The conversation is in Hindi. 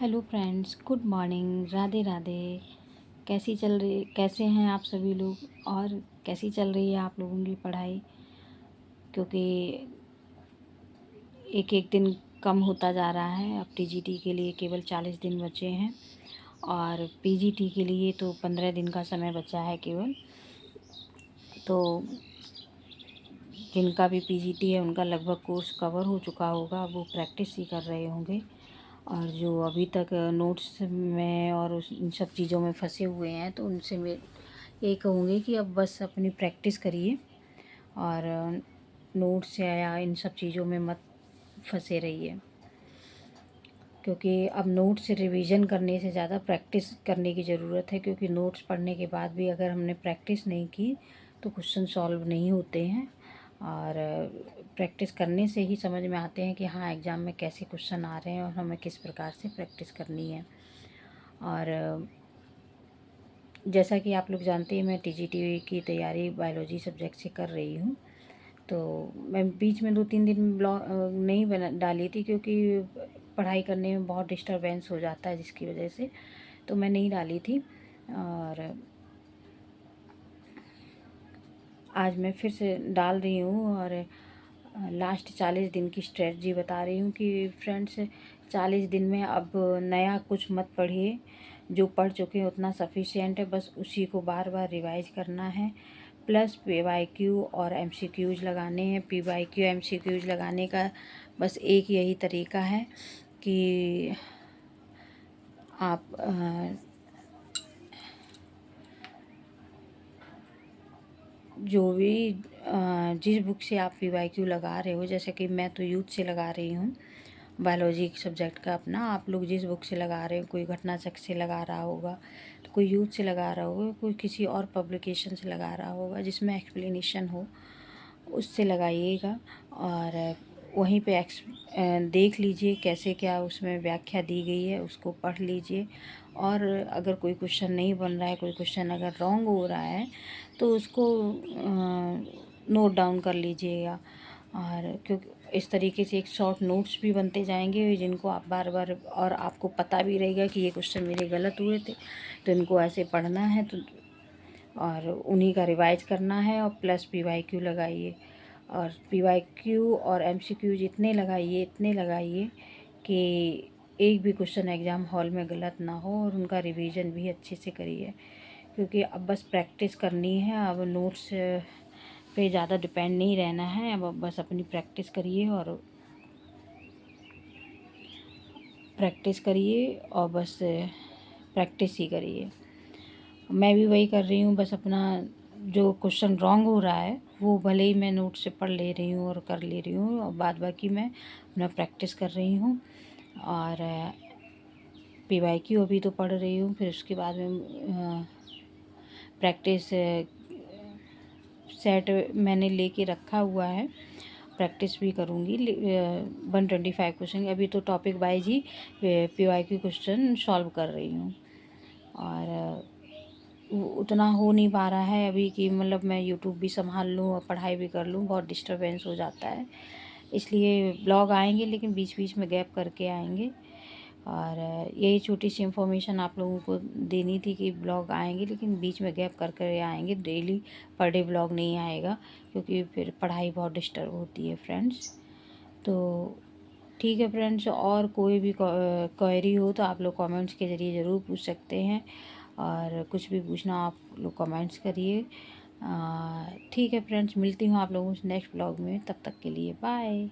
Hello friends, good morning, Radhe Radhe. कैसे हैं आप सभी लोग और कैसी चल रही है आप लोगों की पढ़ाई? क्योंकि एक एक दिन कम होता जा रहा है। अब टीजीटी के लिए केवल 40 दिन बचे हैं और पीजीटी के लिए तो 15 दिन का समय बचा है केवल। तो जिनका भी पीजीटी है उनका लगभग कोर्स कवर हो चुका होगा, वो प्रैक्टिस ही कर रहे होंगे। और जो अभी तक नोट्स में और इन सब चीज़ों में फंसे हुए हैं तो उनसे मैं यही कहूँगी कि अब बस अपनी प्रैक्टिस करिए और नोट्स या इन सब चीज़ों में मत फंसे रहिए। क्योंकि अब नोट्स रिवीजन करने से ज़्यादा प्रैक्टिस करने की ज़रूरत है, क्योंकि नोट्स पढ़ने के बाद भी अगर हमने प्रैक्टिस नहीं की तो क्वेश्चन सॉल्व नहीं होते हैं। और प्रैक्टिस करने से ही समझ में आते हैं कि हाँ, एग्ज़ाम में कैसे क्वेश्चन आ रहे हैं और हमें किस प्रकार से प्रैक्टिस करनी है। और जैसा कि आप लोग जानते हैं, मैं टीजीटी की तैयारी बायोलॉजी सब्जेक्ट से कर रही हूँ। तो मैं बीच में 2-3 दिन ब्लॉग नहीं डाली थी, क्योंकि पढ़ाई करने में बहुत डिस्टरबेंस हो जाता है, जिसकी वजह से तो मैं नहीं डाली थी। और आज मैं फिर से डाल रही हूँ और लास्ट 40 दिन की स्ट्रेटजी बता रही हूँ कि फ्रेंड्स, 40 दिन में अब नया कुछ मत पढ़िए। जो पढ़ चुके हैं उतना सफिशिएंट है, बस उसी को बार बार रिवाइज करना है। प्लस पीवाईक्यू और एमसीक्यूज लगाने हैं। पीवाईक्यू एमसीक्यूज लगाने का बस एक यही तरीका है कि आप जो भी जिस बुक से आप पीवाईक्यू लगा रहे हो, जैसे कि मैं तो यूथ से लगा रही हूँ बायोलॉजी सब्जेक्ट का अपना। आप लोग जिस बुक से लगा रहे हो, कोई घटना चक्र से लगा रहा होगा, तो कोई यूथ से लगा रहा होगा, कोई किसी और पब्लिकेशन से लगा रहा होगा जिसमें एक्सप्लेनेशन हो, उससे लगाइएगा। और वहीं पे देख लीजिए कैसे क्या उसमें व्याख्या दी गई है, उसको पढ़ लीजिए। और अगर कोई क्वेश्चन नहीं बन रहा है, कोई क्वेश्चन अगर रॉन्ग हो रहा है तो उसको नोट डाउन कर लीजिएगा। और क्योंकि इस तरीके से एक शॉर्ट नोट्स भी बनते जाएंगे, जिनको आप बार बार, और आपको पता भी रहेगा कि ये क्वेश्चन मेरे गलत हुए थे तो इनको ऐसे पढ़ना है, तो और उन्हीं का रिवाइज करना है। और प्लस पीवाईक्यू लगाइए, और पीवाईक्यू और एमसीक्यू इतने लगाइए कि एक भी क्वेश्चन एग्ज़ाम हॉल में गलत ना हो, और उनका रिवीजन भी अच्छे से करिए। क्योंकि अब बस प्रैक्टिस करनी है, अब नोट्स पे ज़्यादा डिपेंड नहीं रहना है। अब बस अपनी प्रैक्टिस करिए और बस प्रैक्टिस ही करिए। मैं भी वही कर रही हूँ, बस अपना जो क्वेश्चन रॉन्ग हो रहा है वो भले ही मैं नोट से पढ़ ले रही हूँ और कर ले रही हूँ, और बाद बाकी मैं अपना प्रैक्टिस कर रही हूँ। और पीवाईक्यू अभी तो पढ़ रही हूँ, फिर उसके बाद में प्रैक्टिस सेट मैंने लेके रखा हुआ है, प्रैक्टिस भी करूँगी। 125 क्वेश्चन अभी तो टॉपिक वाइज ही पीवाईक्यू क्वेश्चन सॉल्व कर रही हूँ। और उतना हो नहीं पा रहा है अभी कि मतलब मैं यूट्यूब भी संभाल लूँ और पढ़ाई भी कर लूँ, बहुत डिस्टरबेंस हो जाता है। इसलिए ब्लॉग आएंगे, लेकिन बीच बीच में गैप करके आएंगे। और यही छोटी सी इन्फॉर्मेशन आप लोगों को देनी थी कि ब्लॉग आएंगे, लेकिन बीच में गैप कर कर आएंगे। डेली पर डे ब्लॉग नहीं आएगा, क्योंकि फिर पढ़ाई बहुत डिस्टर्ब होती है फ्रेंड्स। तो ठीक है फ्रेंड्स, और कोई भी क्वेरी हो तो आप लोग कमेंट्स के ज़रिए ज़रूर पूछ सकते हैं, और कुछ भी पूछना आप लोग कमेंट्स करिए। ठीक है फ्रेंड्स, मिलती हूँ आप लोगों से नेक्स्ट ब्लॉग में। तब तक के लिए बाय।